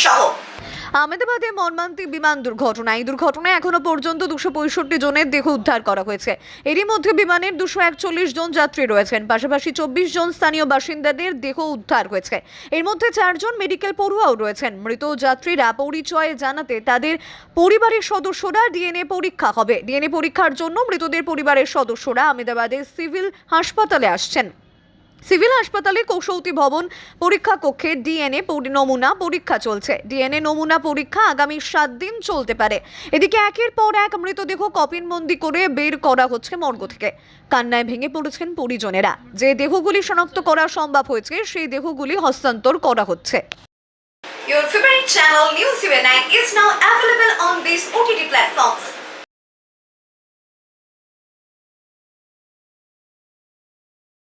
সহ। আহমেদাবাদে মর্মান্তিক বিমান দুর্ঘটনা। এই দুর্ঘটনায় এখনো পর্যন্ত 265 জনের দেহ উদ্ধার করা হয়েছে। এরই মধ্যে বিমানের 241 জন যাত্রী রয়েছেন, পাশাপাশি 24 জন স্থানীয় বাসিন্দাদের দেহ উদ্ধার হয়েছে। এর মধ্যে 4 জন মেডিকেল পড়ুয়াও রয়েছেন। মৃত যাত্রীরা পরিচয় জানাতে তাদের পরিবারের সদস্যরা ডিএনএ পরীক্ষা হবে। ডিএনএ পরীক্ষার জন্য মৃতদের পরিবারের সদস্যরা আহমেদাবাদের সিভিল হাসপাতালে আসছেন। সিভিল হাসপাতালে কৌশৌতি ভবন পরীক্ষা কক্ষে ডিএনএ নমুনা পরীক্ষা চলছে। ডিএনএ নমুনা পরীক্ষা আগামী 7 দিন চলতে পারে। এদিকে একের পর এক মৃতদেহ কফিনবন্দি করে বের করা হচ্ছে মর্গ থেকে। কান্নায় ভেঙে পড়েছেন পরিজনেরা। যে দেহগুলি শনাক্ত করা সম্ভব হয়েছে সেই দেহগুলি হস্তান্তর করা হচ্ছে। Your favorite channel News 9 is now available on these OTT platforms.